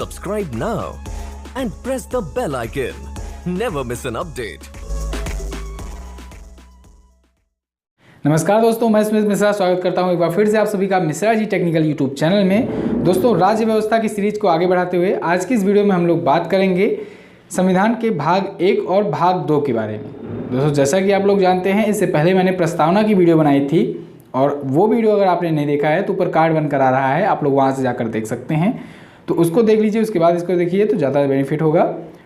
Subscribe now and press the bell icon. Never miss an update. नमस्कार दोस्तों, मैं स्मित मिश्रा स्वागत करता हूं एक बार फिर से आप सभी का Mishra ji technical YouTube channel में। दोस्तों, राज्य व्यवस्था की सीरीज को आगे बढ़ाते हुए आज की इस वीडियो में हम लोग बात करेंगे संविधान के भाग 1 और भाग 2 के बारे में। दोस्तों, जैसा कि आप लोग जानते हैं, इससे पहले मैंने प्रस्तावना की वीडियो बनाई थी और वो वीडियो अगर आपने नहीं देखा है तो ऊपर कार्ड बनकर आ रहा है, आप लोग वहाँ से जाकर देख सकते हैं। तो उसको देख लीजिए, उसके बाद इसको देखिए तो ज़्यादा बेनिफिट होगा।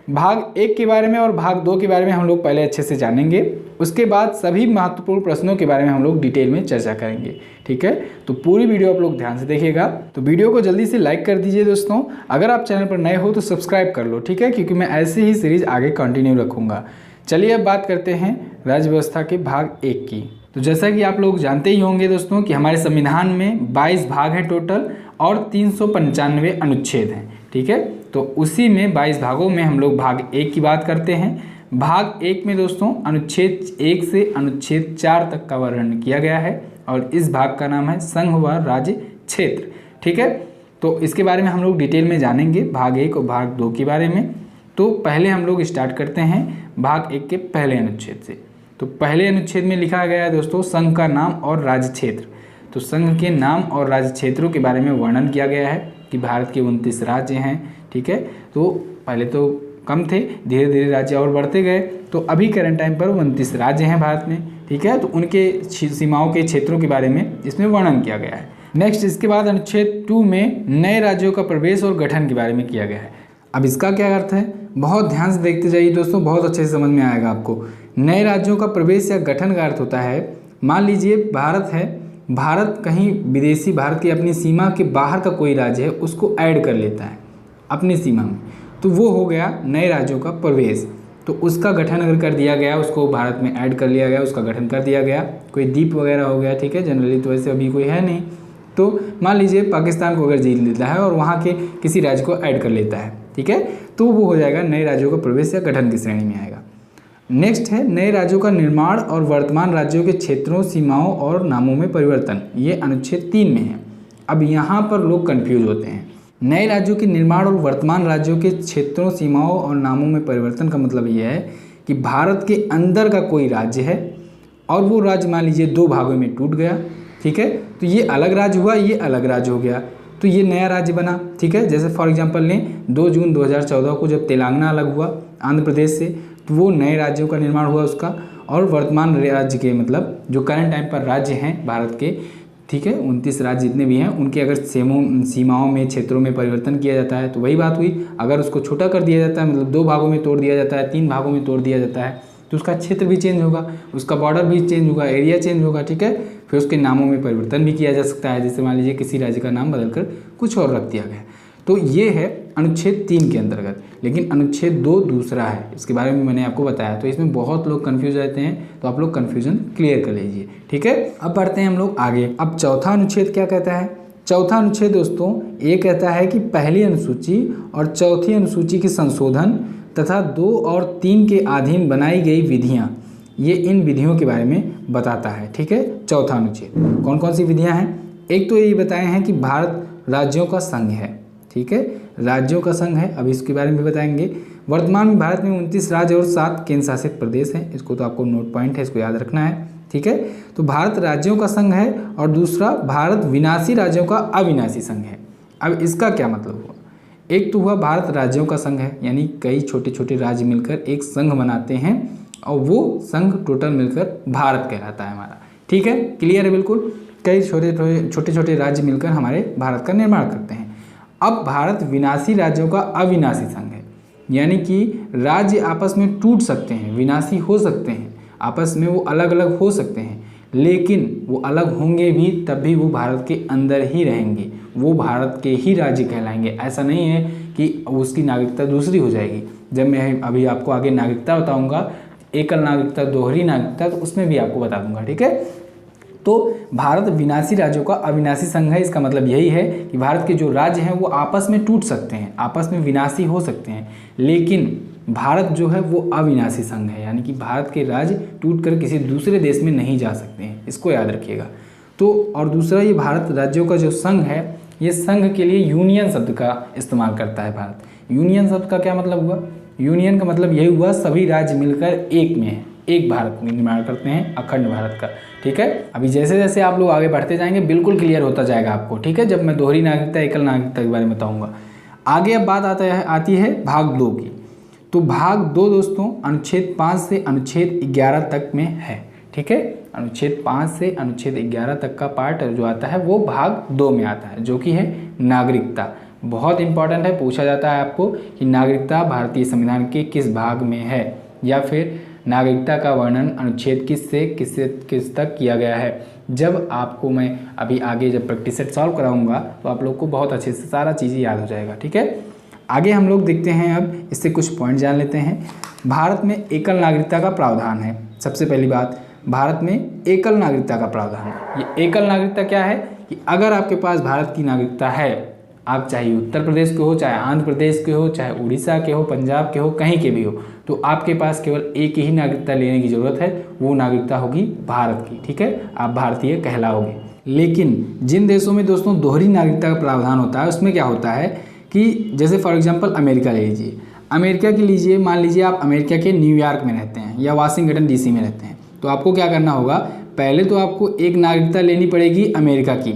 भाग 1 के बारे में और भाग 2 के बारे में हम लोग पहले अच्छे से जानेंगे, उसके बाद सभी महत्वपूर्ण प्रश्नों के बारे में हम लोग डिटेल में चर्चा करेंगे। ठीक है, तो पूरी वीडियो आप लोग ध्यान से देखिएगा। तो वीडियो को जल्दी से लाइक कर दीजिए दोस्तों। अगर आप चैनल पर नए हो तो सब्सक्राइब कर लो, ठीक है, क्योंकि मैं ऐसे ही सीरीज आगे कंटिन्यू रखूँगा। चलिए अब बात करते हैं राज्य व्यवस्था के भाग 1 की। तो जैसा कि आप लोग जानते ही होंगे दोस्तों कि हमारे संविधान में 22 भाग हैं टोटल और 395 अनुच्छेद हैं। ठीक है, तो उसी में 22 भागों में हम लोग भाग 1 की बात करते हैं। भाग 1 में दोस्तों अनुच्छेद 1 से अनुच्छेद 4 तक का वर्णन किया गया है और इस भाग का नाम है संघ व राज्य क्षेत्र। ठीक है, तो इसके बारे में हम लोग डिटेल में जानेंगे भाग 1 और भाग 2 के बारे में। तो पहले हम लोग स्टार्ट करते हैं भाग 1 के पहले अनुच्छेद से। तो पहले अनुच्छेद में लिखा गया है दोस्तों संघ का नाम और राज्य क्षेत्र। तो संघ के नाम और राज्य क्षेत्रों के बारे में वर्णन किया गया है कि भारत के 29 राज्य हैं। ठीक है, तो पहले तो कम थे, धीरे धीरे राज्य और बढ़ते गए, तो अभी करंट टाइम पर 29 राज्य हैं भारत में। ठीक है, तो उनके सीमाओं के क्षेत्रों के बारे में इसमें वर्णन किया गया है। नेक्स्ट, इसके बाद अनुच्छेद 2 में नए राज्यों का प्रवेश और गठन के बारे में किया गया है। अब इसका क्या अर्थ है, बहुत ध्यान से देखते जाइए दोस्तों, बहुत अच्छे से समझ में आएगा आपको। नए राज्यों का प्रवेश या गठन का अर्थ होता है, मान लीजिए भारत है, भारत कहीं विदेशी, भारत की अपनी सीमा के बाहर का कोई राज्य है, उसको ऐड कर लेता है अपनी सीमा में, तो वो हो गया नए राज्यों का प्रवेश। तो उसका गठन अगर कर दिया गया, उसको भारत में ऐड कर लिया गया, उसका गठन कर दिया गया, कोई द्वीप वगैरह हो गया। ठीक है, जनरली तो वैसे अभी कोई है नहीं, तो मान लीजिए पाकिस्तान को अगर जीत लेता है और वहाँ के किसी राज्य को ऐड कर लेता है, ठीक है, तो वो हो जाएगा नए राज्यों का प्रवेश या गठन की श्रेणी में आएगा। नेक्स्ट है नए राज्यों का निर्माण और वर्तमान राज्यों के क्षेत्रों, सीमाओं और नामों में परिवर्तन। ये अनुच्छेद 3 में है। अब यहाँ पर लोग कंफ्यूज होते हैं। नए राज्यों के निर्माण और वर्तमान राज्यों के क्षेत्रों, सीमाओं और नामों में परिवर्तन का मतलब ये है कि भारत के अंदर का कोई राज्य है और वो राज्य मान लीजिए 2 भागों में टूट गया। ठीक है, तो ये अलग राज्य हुआ, ये अलग राज्य हो गया, तो ये नया राज्य बना। ठीक है, जैसे फॉर एग्जांपल लें 2 जून 2014 को जब तेलंगाना अलग हुआ आंध्र प्रदेश से, तो वो नए राज्यों का निर्माण हुआ उसका, और वर्तमान राज्य के मतलब जो करंट टाइम पर राज्य हैं भारत के, ठीक है, 29 राज्य जितने भी हैं, उनके अगर सीमाओं में, क्षेत्रों में परिवर्तन किया जाता है तो वही बात हुई। अगर उसको छोटा कर दिया जाता है, मतलब 2 भागों में तोड़ दिया जाता है, 3 भागों में तोड़ दिया जाता है, तो उसका क्षेत्र भी चेंज होगा, उसका बॉर्डर भी चेंज होगा, एरिया चेंज होगा। ठीक है, फिर उसके नामों में परिवर्तन भी किया जा सकता है, जैसे मान लीजिए किसी राज्य का नाम बदलकर कुछ और रख दिया गया। तो ये है अनुच्छेद 3 के अंतर्गत। लेकिन अनुच्छेद 2 दूसरा है, इसके बारे में मैंने आपको बताया, तो इसमें बहुत लोग कंफ्यूज रहते हैं, तो आप लोग कन्फ्यूजन क्लियर कर लीजिए। ठीक है, अब बढ़ते हैं हम लोग आगे। अब चौथा अनुच्छेद क्या कहता है? चौथा अनुच्छेद दोस्तों ये कहता है कि पहली अनुसूची और चौथी अनुसूची के संशोधन तथा 2 और 3 के अधीन बनाई गई विधियाँ, ये इन विधियों के बारे में बताता है। ठीक है, चौथा अनुच्छेद कौन कौन सी विधियाँ हैं? एक तो ये बताए हैं कि भारत राज्यों का संघ है। ठीक है, राज्यों का संघ है, अब इसके बारे में भी बताएंगे। वर्तमान में भारत में 29 राज्य और 7 केंद्र शासित प्रदेश हैं, इसको तो आपको नोट पॉइंट है, इसको याद रखना है। ठीक है, तो भारत राज्यों का संघ है और दूसरा भारत विनाशी राज्यों का अविनाशी संघ है। अब इसका क्या मतलब हुआ? एक तो हुआ भारत राज्यों का संघ है, यानी कई छोटे छोटे राज्य मिलकर एक संघ बनाते हैं और वो संघ टोटल मिलकर भारत कहलाता है हमारा। ठीक है, क्लियर है बिल्कुल, कई छोटे छोटे राज्य मिलकर हमारे भारत का निर्माण करते हैं। अब भारत विनाशी राज्यों का अविनाशी संघ है, यानी कि राज्य आपस में टूट सकते हैं, विनाशी हो सकते हैं, आपस में वो अलग अलग हो सकते हैं, लेकिन वो अलग होंगे भी तब भी वो भारत के अंदर ही रहेंगे, वो भारत के ही राज्य कहलाएंगे। ऐसा नहीं है कि उसकी नागरिकता दूसरी हो जाएगी। जब मैं अभी आपको आगे नागरिकता बताऊंगा, एकल नागरिकता, दोहरी नागरिकता, तो उसमें भी आपको बता दूंगा। ठीक है, तो भारत विनाशी राज्यों का अविनाशी संघ है। इसका मतलब यही है कि भारत के जो राज्य हैं वो आपस में टूट सकते हैं, आपस में विनाशी हो सकते हैं, लेकिन भारत जो है वो अविनाशी संघ है, यानी कि भारत के राज्य टूटकर किसी दूसरे देश में नहीं जा सकते हैं, इसको याद रखिएगा। तो और दूसरा, ये भारत राज्यों का जो संघ है ये संघ के लिए यूनियन शब्द का इस्तेमाल करता है भारत। यूनियन शब्द का क्या मतलब हुआ? यूनियन का मतलब यही हुआ सभी राज्य मिलकर एक में है, एक भारत में निर्माण करते हैं, अखंड भारत का। ठीक है, अभी जैसे जैसे आप लोग आगे बढ़ते जाएंगे बिल्कुल क्लियर होता जाएगा आपको। ठीक है, जब मैं दोहरी नागरिकता एकल नागरिकता के बारे में बताऊंगा। आगे अब बात आती है भाग 2 की। तो भाग 2 दोस्तों अनुच्छेद 5 से अनुच्छेद 11 तक में है। ठीक है, अनुच्छेद 5 से अनुच्छेद 11 तक का पार्ट जो आता है वो भाग 2 में आता है, जो कि है नागरिकता। बहुत इंपॉर्टेंट है, पूछा जाता है आपको कि नागरिकता भारतीय संविधान के किस भाग में है, या फिर नागरिकता का वर्णन अनुच्छेद किस से किस तक किया गया है। जब आपको मैं अभी आगे जब प्रैक्टिस सेट सॉल्व कराऊंगा तो आप लोग को बहुत अच्छे से सारा चीज़ें याद हो जाएगा। ठीक है, आगे हम लोग देखते हैं, अब इससे कुछ पॉइंट जान लेते हैं। भारत में एकल नागरिकता का प्रावधान है। सबसे पहली बात, भारत में एकल नागरिकता का प्रावधान है। ये एकल नागरिकता क्या है कि अगर आपके पास भारत की नागरिकता है, आप चाहे उत्तर प्रदेश के हो, चाहे आंध्र प्रदेश के हो, चाहे उड़ीसा के हो, पंजाब के हो, कहीं के भी हो, तो आपके पास केवल एक ही नागरिकता लेने की ज़रूरत है, वो नागरिकता होगी भारत की। ठीक है, आप भारतीय कहलाओगे। लेकिन जिन देशों में दोस्तों दोहरी नागरिकता का प्रावधान होता है उसमें क्या होता है कि जैसे फॉर एग्जांपल अमेरिका ले लीजिए। अमेरिका की लीजिए, मान लीजिए आप अमेरिका के न्यूयॉर्क में रहते हैं या वाशिंगटन डीसी में रहते हैं, तो आपको क्या करना होगा, पहले तो आपको एक नागरिकता लेनी पड़ेगी अमेरिका की,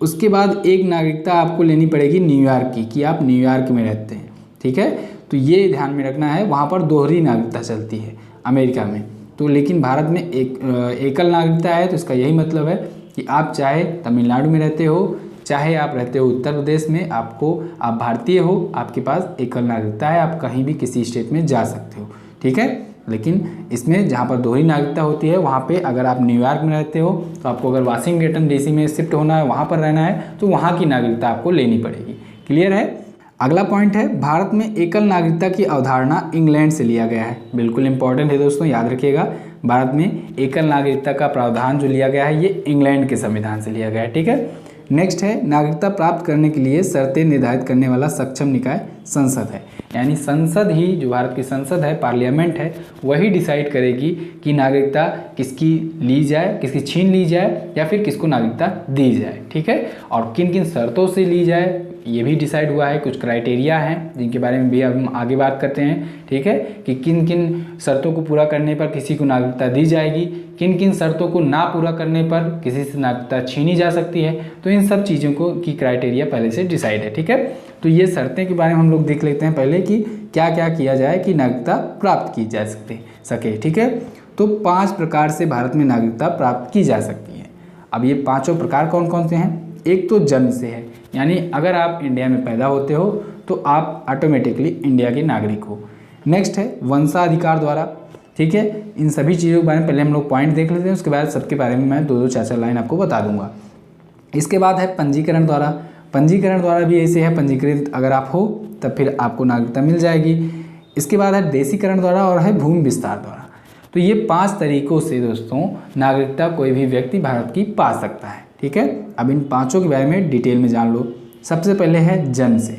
उसके बाद एक नागरिकता आपको लेनी पड़ेगी न्यूयॉर्क की, कि आप न्यूयॉर्क में रहते हैं। ठीक है, तो ये ध्यान में रखना है, वहाँ पर दोहरी नागरिकता चलती है अमेरिका में। तो लेकिन भारत में एकल नागरिकता है, तो इसका यही मतलब है कि आप चाहे तमिलनाडु में रहते हो, चाहे आप रहते हो उत्तर प्रदेश में, आप भारतीय हो, आपके पास एकल नागरिकता है, आप कहीं भी किसी स्टेट में जा सकते हो। ठीक है, लेकिन इसमें जहाँ पर दोहरी नागरिकता होती है वहाँ पे अगर आप न्यूयॉर्क में रहते हो तो आपको अगर वाशिंगटन डीसी में शिफ्ट होना है, वहाँ पर रहना है, तो वहाँ की नागरिकता आपको लेनी पड़ेगी। क्लियर है? अगला पॉइंट है, भारत में एकल नागरिकता की अवधारणा इंग्लैंड से लिया गया है। बिल्कुल इंपॉर्टेंट है दोस्तों, याद रखिएगा। भारत में एकल नागरिकता का प्रावधान जो लिया गया है ये इंग्लैंड के संविधान से लिया गया है। ठीक है, नेक्स्ट है, नागरिकता प्राप्त करने के लिए शर्तें निर्धारित करने वाला सक्षम निकाय संसद है। यानी संसद ही, जो भारत की संसद है, पार्लियामेंट है, वही डिसाइड करेगी कि नागरिकता किसकी ली जाए, किसकी छीन ली जाए, या फिर किसको नागरिकता दी जाए। ठीक है, और किन किन शर्तों से ली जाए ये भी डिसाइड हुआ है। कुछ क्राइटेरिया हैं जिनके बारे में भी हम आगे बात करते हैं। ठीक है, कि किन किन शर्तों को पूरा करने पर किसी को नागरिकता दी जाएगी, किन किन शर्तों को ना पूरा करने पर किसी से नागरिकता छीनी जा सकती है। तो इन सब चीज़ों को की क्राइटेरिया पहले से डिसाइड है। ठीक है, तो ये शर्तें के बारे में हम लोग देख लेते हैं पहले कि क्या क्या किया जाए कि नागरिकता प्राप्त की जा सके। ठीक है, तो 5 प्रकार से भारत में नागरिकता प्राप्त की जा सकती है। अब ये 5 प्रकार कौन कौन से हैं? एक तो जन्म से है, यानी अगर आप इंडिया में पैदा होते हो तो आप ऑटोमेटिकली इंडिया के नागरिक हो। नेक्स्ट है वंशाधिकार द्वारा। ठीक है, इन सभी चीज़ों के बारे में पहले हम लोग पॉइंट देख लेते हैं, उसके बाद सबके बारे में मैं 2-2 4-4 लाइन आपको बता दूंगा। इसके बाद है पंजीकरण द्वारा। पंजीकरण द्वारा भी ऐसे है, पंजीकृत अगर आप हो तब फिर आपको नागरिकता मिल जाएगी। इसके बाद है देशीकरण द्वारा और है भूमि विस्तार द्वारा। तो ये 5 तरीकों से दोस्तों नागरिकता कोई भी व्यक्ति भारत की पा सकता है। ठीक है, अब इन 5 के बारे में डिटेल में जान लो। सबसे पहले है जन्म से।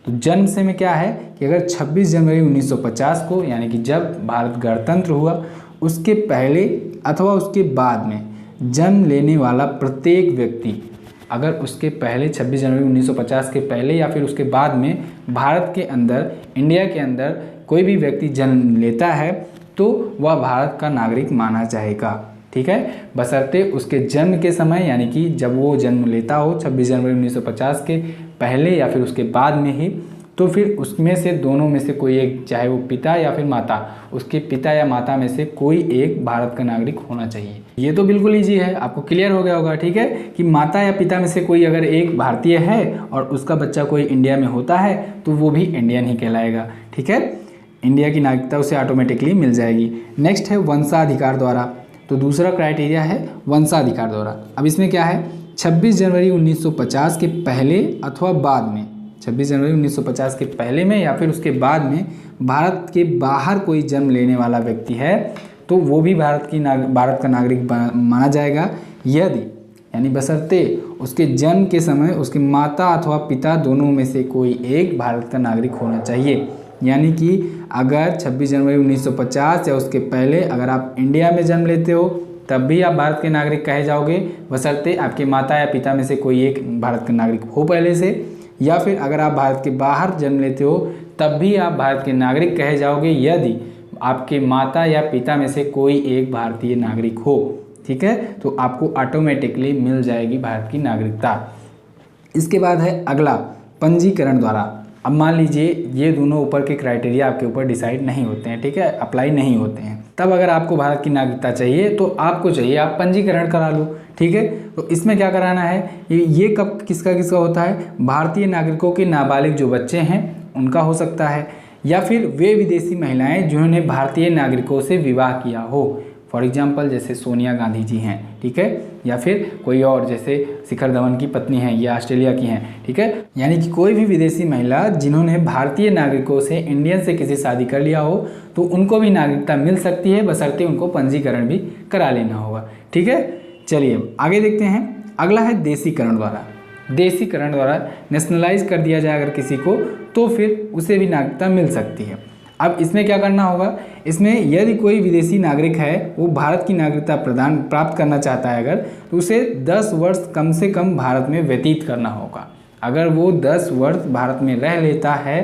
तो जन्म से में क्या है कि अगर 26 जनवरी 1950 को, यानी कि जब भारत गणतंत्र हुआ उसके पहले अथवा उसके बाद में जन्म लेने वाला प्रत्येक व्यक्ति, अगर उसके पहले 26 जनवरी 1950 के पहले या फिर उसके बाद में भारत के अंदर, इंडिया के अंदर कोई भी व्यक्ति जन्म लेता है तो वह भारत का नागरिक माना जाएगा। ठीक है, बशर्ते उसके जन्म के समय, यानी कि जब वो जन्म लेता हो 26 जनवरी 1950 के पहले या फिर उसके बाद में ही, तो फिर उसमें से दोनों में से कोई एक, चाहे वो पिता या फिर माता, उसके पिता या माता में से कोई एक भारत का नागरिक होना चाहिए। ये तो बिल्कुल ईजी है, आपको क्लियर हो गया होगा। ठीक है, कि माता या पिता में से कोई अगर एक भारतीय है और उसका बच्चा कोई इंडिया में होता है तो वो भी इंडियन ही कहलाएगा। ठीक है, इंडिया की नागरिकता उसे ऑटोमेटिकली मिल जाएगी। नेक्स्ट है वंशाधिकार द्वारा। तो दूसरा क्राइटेरिया है वंशाधिकार द्वारा। अब इसमें क्या है, 26 जनवरी 1950 के पहले अथवा बाद में, 26 जनवरी 1950 के पहले में या फिर उसके बाद में भारत के बाहर कोई जन्म लेने वाला व्यक्ति है तो वो भी भारत का नागरिक माना जाएगा, यदि, यानी बशर्ते उसके जन्म के समय उसके माता अथवा पिता दोनों में से कोई एक भारत का नागरिक होना चाहिए। यानी कि अगर 26 जनवरी 1950 या उसके पहले अगर आप इंडिया में जन्म लेते हो तब भी आप भारत के नागरिक कहे जाओगे, बशर्ते आपके माता या पिता में से कोई एक भारत का नागरिक हो पहले से, या फिर अगर आप भारत के बाहर जन्म लेते हो तब भी आप भारत के नागरिक कहे जाओगे यदि आपके माता या पिता में से कोई एक भारतीय नागरिक हो। ठीक है, तो आपको ऑटोमेटिकली मिल जाएगी भारत की नागरिकता। इसके बाद है अगला, पंजीकरण द्वारा। अब मान लीजिए ये दोनों ऊपर के क्राइटेरिया आपके ऊपर डिसाइड नहीं होते हैं, ठीक है, अप्लाई नहीं होते हैं, तब अगर आपको भारत की नागरिकता चाहिए तो आपको चाहिए आप पंजीकरण करा लो। ठीक है, तो इसमें क्या कराना है, ये कब किसका किसका होता है, भारतीय नागरिकों के नाबालिग जो बच्चे हैं उनका हो सकता है, या फिर वे विदेशी महिलाएं जिन्होंने भारतीय नागरिकों से विवाह किया हो, फॉर एग्जाम्पल जैसे सोनिया गांधी जी हैं, ठीक है, या फिर कोई और जैसे शिखर धवन की पत्नी हैं, ये ऑस्ट्रेलिया की हैं। ठीक है, यानी कि कोई भी विदेशी महिला जिन्होंने भारतीय नागरिकों से, इंडियन से किसी शादी कर लिया हो तो उनको भी नागरिकता मिल सकती है, बशर्ते उनको पंजीकरण भी करा लेना होगा। ठीक है, चलिए आगे देखते हैं। अगला है देशीकरण द्वारा। देशीकरण द्वारा नेशनलाइज कर दिया जाए अगर किसी को तो फिर उसे भी नागरिकता मिल सकती है। अब इसमें क्या करना होगा, इसमें यदि कोई विदेशी नागरिक है वो भारत की नागरिकता प्राप्त करना चाहता है अगर, तो उसे 10 वर्ष कम से कम भारत में व्यतीत करना होगा। अगर वो 10 वर्ष भारत में रह लेता है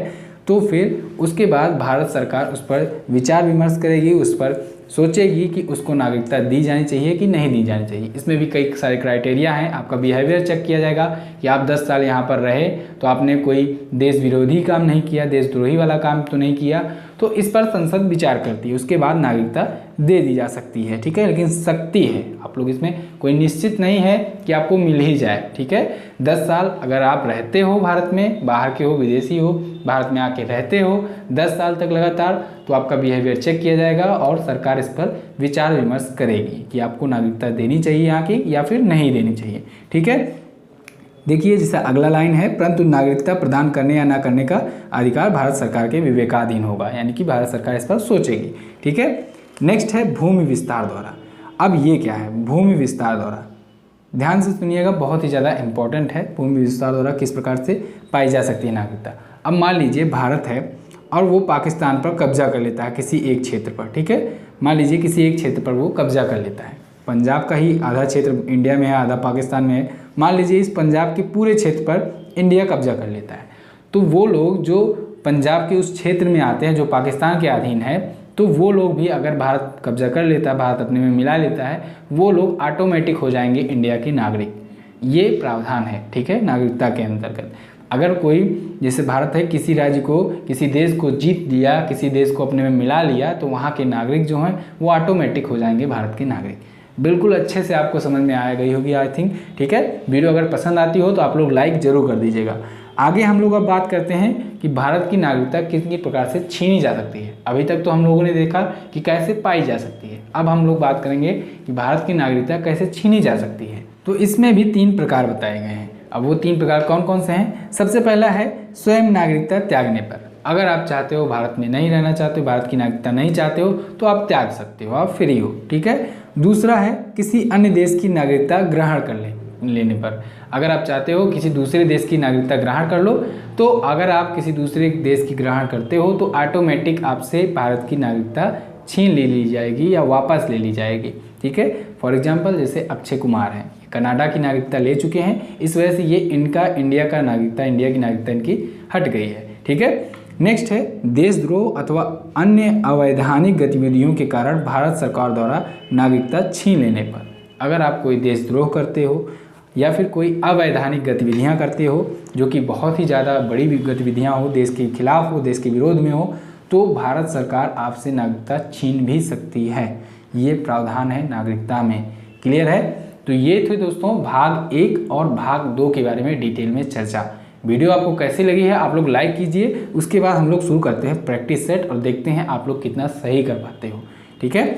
तो फिर उसके बाद भारत सरकार उस पर विचार विमर्श करेगी, उस पर सोचेगी कि उसको नागरिकता दी जानी चाहिए कि नहीं दी जानी चाहिए। इसमें भी कई सारे क्राइटेरिया हैं। आपका बिहेवियर चेक किया जाएगा कि आप 10 साल यहाँ पर रहे तो आपने कोई देश विरोधी काम नहीं किया, देशद्रोही वाला काम तो नहीं किया, तो इस पर संसद विचार करती है, उसके बाद नागरिकता दे दी जा सकती है। ठीक है, लेकिन सकती है, आप लोग इसमें कोई निश्चित नहीं है कि आपको मिल ही जाए। ठीक है, 10 साल अगर आप रहते हो भारत में, बाहर के हो, विदेशी हो, भारत में आके रहते हो 10 साल तक लगातार, तो आपका बिहेवियर चेक किया जाएगा और सरकार इस पर विचार विमर्श करेगी कि आपको नागरिकता देनी चाहिए यहाँ की या फिर नहीं देनी चाहिए। ठीक है, देखिए जैसे अगला लाइन है, परंतु नागरिकता प्रदान करने या ना करने का अधिकार भारत सरकार के विवेकाधीन होगा, यानी कि भारत सरकार इस पर सोचेगी। ठीक है, नेक्स्ट है भूमि विस्तार द्वारा। अब ये क्या है, भूमि विस्तार द्वारा, ध्यान से सुनिएगा, बहुत ही ज़्यादा इंपॉर्टेंट है। भूमि विस्तार द्वारा किस प्रकार से पाई जा सकती है नागरिकता। अब मान लीजिए भारत है और वो पाकिस्तान पर कब्जा कर लेता है किसी एक क्षेत्र पर। ठीक है, मान लीजिए किसी एक क्षेत्र पर वो कब्जा कर लेता है, पंजाब का ही आधा क्षेत्र इंडिया में है, आधा पाकिस्तान में है। मान लीजिए इस पंजाब के पूरे क्षेत्र पर इंडिया कब्जा कर लेता है, तो वो लोग जो पंजाब के उस क्षेत्र में आते हैं जो पाकिस्तान के अधीन है, तो वो लोग भी अगर भारत कब्जा कर लेता है, भारत अपने में मिला लेता है, वो लोग ऑटोमेटिक हो जाएंगे इंडिया के नागरिक। ये प्रावधान है, ठीक है, नागरिकता के अंतर्गत। अगर कोई जैसे भारत है किसी राज्य को, किसी देश को जीत लिया, किसी देश को अपने में मिला लिया, तो वहाँ के नागरिक जो हैं वो ऑटोमेटिक हो जाएंगे भारत के नागरिक। बिल्कुल अच्छे से आपको समझ में आ गई होगी आई थिंक। ठीक है, वीडियो अगर पसंद आती हो तो आप लोग लाइक जरूर कर दीजिएगा। आगे हम लोग अब बात करते हैं कि भारत की नागरिकता किस प्रकार से छीनी जा सकती है। अभी तक तो हम लोगों ने देखा कि कैसे पाई जा सकती है, अब हम लोग बात करेंगे कि भारत की नागरिकता कैसे छीनी जा सकती है। तो इसमें भी 3 प्रकार बताए गए हैं। अब वो 3 प्रकार कौन कौन से हैं? सबसे पहला है स्वयं नागरिकता त्यागने पर। अगर आप चाहते हो भारत में नहीं रहना चाहते हो, भारत की नागरिकता नहीं चाहते हो, तो आप त्याग सकते हो, आप फ्री हो। ठीक है, दूसरा है किसी अन्य देश की नागरिकता ग्रहण कर लेने पर। अगर आप चाहते हो किसी दूसरे देश की नागरिकता ग्रहण कर लो, तो अगर आप किसी दूसरे देश की ग्रहण करते हो तो ऑटोमेटिक आपसे भारत की नागरिकता छीन ली जाएगी या वापस ले ली जाएगी। ठीक है, फॉर एग्जांपल जैसे अक्षय कुमार हैं, कनाडा की नागरिकता ले चुके हैं, इस वजह से ये इनका इंडिया की नागरिकता इनकी हट गई है। ठीक है, नेक्स्ट है देशद्रोह अथवा अन्य अवैधानिक गतिविधियों के कारण भारत सरकार द्वारा नागरिकता छीन लेने पर। अगर आप कोई देशद्रोह करते हो या फिर कोई अवैधानिक गतिविधियां करते हो जो कि बहुत ही ज़्यादा बड़ी गतिविधियां हो, देश के खिलाफ हो, देश के विरोध में हो, तो भारत सरकार आपसे नागरिकता छीन भी सकती है। ये प्रावधान है नागरिकता में। क्लियर है? तो ये थे दोस्तों भाग 1 और भाग 2 के बारे में डिटेल में चर्चा। वीडियो आपको कैसी लगी है आप लोग लाइक कीजिए। उसके बाद हम लोग शुरू करते हैं प्रैक्टिस सेट और देखते हैं आप लोग कितना सही कर पाते हो। ठीक है,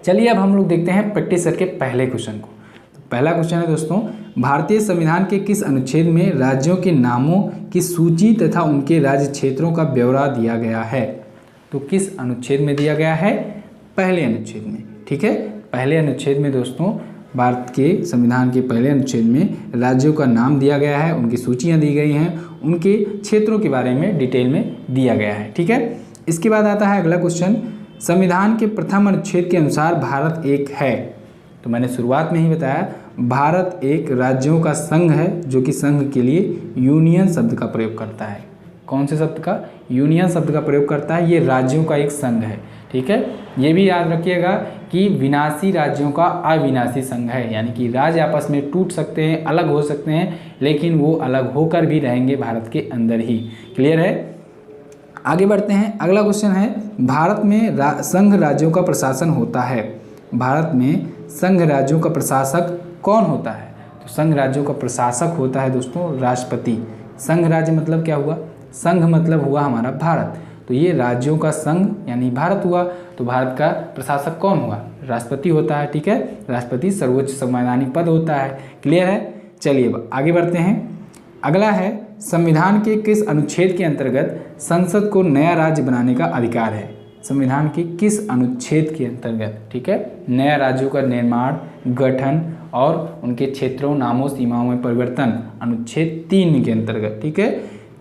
चलिए अब हम लोग देखते हैं प्रैक्टिस सेट के पहले क्वेश्चन को। तो पहला क्वेश्चन है दोस्तों, भारतीय संविधान के किस अनुच्छेद में राज्यों के नामों की सूची तथा उनके राज्य क्षेत्रों का ब्यौरा दिया गया है? तो किस अनुच्छेद में दिया गया है? पहले अनुच्छेद में। ठीक है, पहले अनुच्छेद में दोस्तों भारत के संविधान के पहले अनुच्छेद में राज्यों का नाम दिया गया है, उनकी सूचियां दी गई हैं, उनके क्षेत्रों के बारे में डिटेल में दिया गया है। ठीक है, इसके बाद आता है अगला क्वेश्चन, संविधान के प्रथम अनुच्छेद के अनुसार भारत एक है। तो मैंने शुरुआत में ही बताया, भारत एक राज्यों का संघ है जो कि संघ के लिए यूनियन शब्द का प्रयोग करता है। कौन से शब्द का? यूनियन शब्द का प्रयोग करता है। ये राज्यों का एक संघ है, ठीक है। ये भी याद रखिएगा कि विनाशी राज्यों का अविनाशी संघ है, यानी कि राज्य आपस में टूट सकते हैं, अलग हो सकते हैं, लेकिन वो अलग होकर भी रहेंगे भारत के अंदर ही। क्लियर है? आगे बढ़ते हैं। अगला क्वेश्चन है, भारत में संघ राज्यों का प्रशासन होता है। भारत में संघ राज्यों का प्रशासक कौन होता है? तो संघ राज्यों का प्रशासक होता है दोस्तों राष्ट्रपति। संघ राज्य मतलब क्या हुआ? संघ मतलब हुआ हमारा भारत, तो ये राज्यों का संघ यानी भारत हुआ, तो भारत का प्रशासक कौन हुआ? राष्ट्रपति होता है, ठीक है। राष्ट्रपति सर्वोच्च संवैधानिक पद होता है। क्लियर है? चलिए आगे बढ़ते हैं। अगला है, संविधान के किस अनुच्छेद के अंतर्गत संसद को नया राज्य बनाने का अधिकार है? संविधान के किस अनुच्छेद के अंतर्गत, ठीक है, नया राज्यों का निर्माण, गठन और उनके क्षेत्रों, नामों, सीमाओं में परिवर्तन अनुच्छेद 3 के अंतर्गत, ठीक है,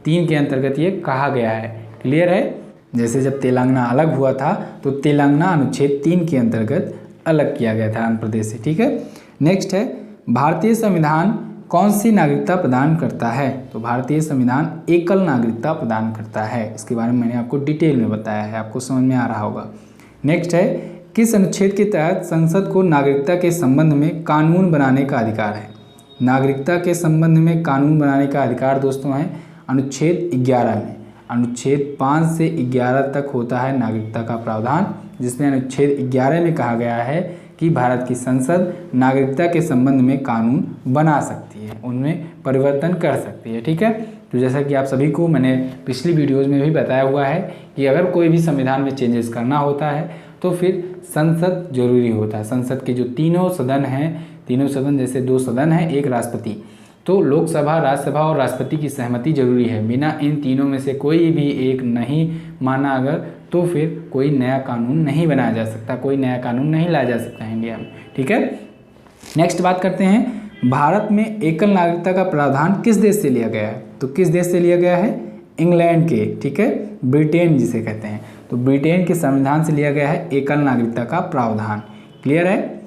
3 के अंतर्गत ये कहा गया है। क्लियर है? जैसे जब तेलंगाना अलग हुआ था तो तेलंगाना अनुच्छेद 3 के अंतर्गत अलग किया गया था आंध्र प्रदेश से, ठीक है। नेक्स्ट है, भारतीय संविधान कौन सी नागरिकता प्रदान करता है? तो भारतीय संविधान एकल नागरिकता प्रदान करता है। इसके बारे में मैंने आपको डिटेल में बताया है, आपको समझ में आ रहा होगा। नेक्स्ट है, किस अनुच्छेद के तहत संसद को नागरिकता के संबंध में कानून बनाने का अधिकार है? नागरिकता के संबंध में कानून बनाने का अधिकार दोस्तों है अनुच्छेद 11 में। अनुच्छेद 5 से 11 तक होता है नागरिकता का प्रावधान, जिसमें अनुच्छेद 11 में कहा गया है कि भारत की संसद नागरिकता के संबंध में कानून बना सकती है, उनमें परिवर्तन कर सकती है, ठीक है। तो जैसा कि आप सभी को मैंने पिछली वीडियोज़ में भी बताया हुआ है कि अगर कोई भी संविधान में चेंजेस करना होता है तो फिर संसद जरूरी होता है। संसद के जो तीनों सदन हैं, तीनों सदन जैसे 2 सदन हैं, एक राष्ट्रपति, तो लोकसभा, राज्यसभा और राष्ट्रपति की सहमति जरूरी है। बिना इन तीनों में से कोई भी एक नहीं माना अगर, तो फिर कोई नया कानून नहीं बनाया जा सकता, कोई नया कानून नहीं लाया जा सकता है इंडिया में, ठीक है। नेक्स्ट बात करते हैं, भारत में एकल नागरिकता का प्रावधान किस देश से लिया गया है? तो किस देश से लिया गया है? इंग्लैंड के, ठीक है, ब्रिटेन जिसे कहते हैं, तो ब्रिटेन के संविधान से लिया गया है एकल नागरिकता का प्रावधान। क्लियर है?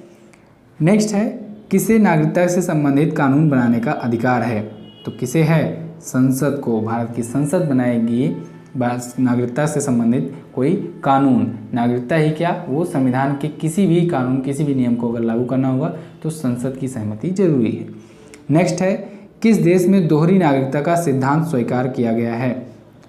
नेक्स्ट है, किसे नागरिकता से संबंधित कानून बनाने का अधिकार है? तो किसे है? संसद को। भारत की संसद बनाएगी नागरिकता से संबंधित कोई कानून। नागरिकता ही क्या, वो संविधान के किसी भी कानून, किसी भी नियम को अगर लागू करना होगा तो संसद की सहमति जरूरी है। नेक्स्ट है, किस देश में दोहरी नागरिकता का सिद्धांत स्वीकार किया गया है?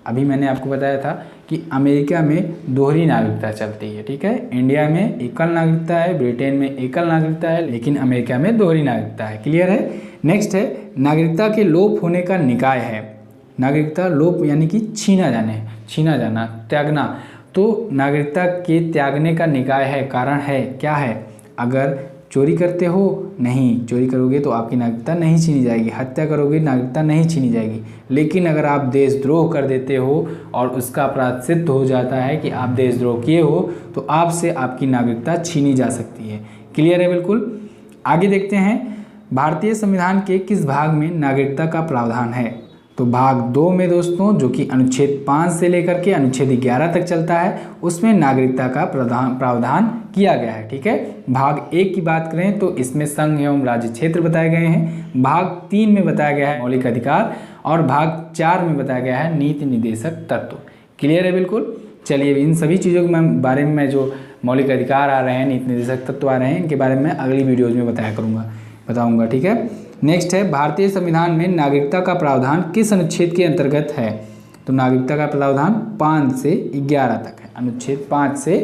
अभी मैंने आपको बताया था कि अमेरिका में दोहरी नागरिकता चलती है, ठीक है। इंडिया में एकल नागरिकता है, ब्रिटेन में एकल नागरिकता है, लेकिन अमेरिका में दोहरी नागरिकता है। क्लियर है? नेक्स्ट है, नागरिकता के लोप होने का निकाय है। नागरिकता लोप यानी कि छीना जाना, त्यागना, तो नागरिकता के त्यागने का निकाय है, कारण है, क्या है? अगर चोरी करते हो, नहीं, चोरी करोगे तो आपकी नागरिकता नहीं छीनी जाएगी, हत्या करोगे नागरिकता नहीं छीनी जाएगी, लेकिन अगर आप देशद्रोह कर देते हो और उसका अपराध सिद्ध हो जाता है कि आप देशद्रोह किए हो, तो आपसे आपकी नागरिकता छीनी जा सकती है। क्लियर है? बिल्कुल। आगे देखते हैं, भारतीय संविधान के किस भाग में नागरिकता का प्रावधान है? तो भाग 2 में दोस्तों, जो कि अनुच्छेद 5 से लेकर के अनुच्छेद 11 तक चलता है, उसमें नागरिकता का प्रावधान किया गया है, ठीक है। भाग 1 की बात करें तो इसमें संघ एवं राज्य क्षेत्र बताए गए हैं। भाग 3 में बताया गया है मौलिक अधिकार और भाग 4 में बताया गया है नीति निर्देशक तत्व। क्लियर है? बिल्कुल। चलिए, इन सभी चीज़ों के बारे में मैं जो मौलिक अधिकार आ रहे हैं, नीति निर्देशक तत्व आ रहे हैं, इनके बारे में अगली वीडियोज़ में बताऊँगा, ठीक है। नेक्स्ट है, भारतीय संविधान में नागरिकता का प्रावधान किस अनुच्छेद के अंतर्गत है? तो नागरिकता का प्रावधान 5 से 11 तक है, अनुच्छेद 5 से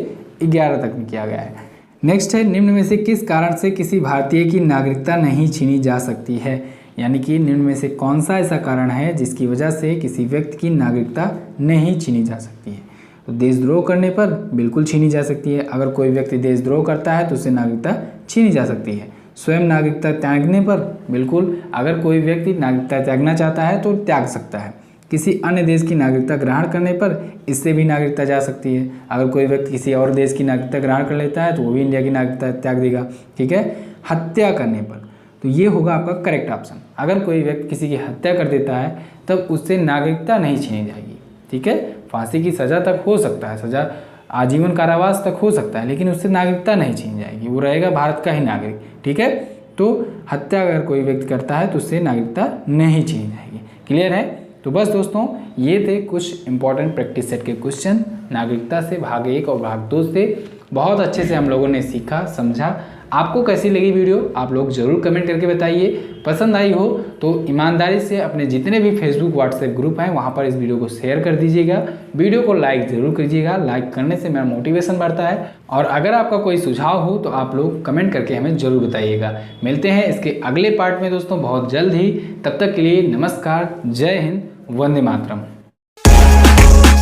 11 तक में किया गया है। नेक्स्ट है, निम्न में से किस कारण से किसी भारतीय की नागरिकता नहीं छीनी जा सकती है? यानी कि निम्न में से कौन सा ऐसा कारण है जिसकी वजह से किसी व्यक्ति की नागरिकता नहीं छीनी जा सकती है? तो देशद्रोह करने पर बिल्कुल छीनी जा सकती है। अगर कोई व्यक्ति देशद्रोह करता है तो उससे नागरिकता छीनी जा सकती है। स्वयं नागरिकता त्यागने पर बिल्कुल, अगर कोई व्यक्ति नागरिकता त्यागना चाहता है तो त्याग सकता है। किसी अन्य देश की नागरिकता ग्रहण करने पर इससे भी नागरिकता जा सकती है। अगर कोई व्यक्ति किसी और देश की नागरिकता ग्रहण कर लेता है तो वो भी इंडिया की नागरिकता त्याग देगा, ठीक है। हत्या करने पर, तो ये होगा आपका करेक्ट ऑप्शन। अगर कोई व्यक्ति किसी की हत्या कर देता है तब उससे नागरिकता नहीं छीनी जाएगी, ठीक है। फांसी की सज़ा तक हो सकता है, सज़ा आजीवन कारावास तक हो सकता है, लेकिन उससे नागरिकता नहीं छीन जाएगी, वो रहेगा भारत का ही नागरिक। ठीक है, तो हत्या अगर कोई व्यक्ति करता है तो उससे नागरिकता नहीं छीनी जाएगी। क्लियर है? तो बस दोस्तों, ये थे कुछ इंपॉर्टेंट प्रैक्टिस सेट के क्वेश्चन नागरिकता से, भाग 1 और भाग 2 से। बहुत अच्छे से हम लोगों ने सीखा, समझा। आपको कैसी लगी वीडियो आप लोग ज़रूर कमेंट करके बताइए। पसंद आई हो तो ईमानदारी से अपने जितने भी फेसबुक व्हाट्सएप ग्रुप हैं वहाँ पर इस वीडियो को शेयर कर दीजिएगा। वीडियो को लाइक ज़रूर कीजिएगा, लाइक करने से मेरा मोटिवेशन बढ़ता है। और अगर आपका कोई सुझाव हो तो आप लोग कमेंट करके हमें ज़रूर बताइएगा। मिलते हैं इसके अगले पार्ट में दोस्तों बहुत जल्द ही। तब तक के लिए नमस्कार, जय Hind, Vande Mataram.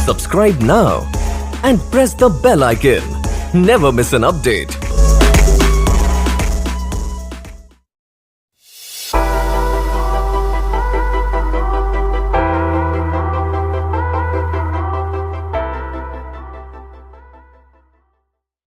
Subscribe now and press the bell icon. Never miss an update.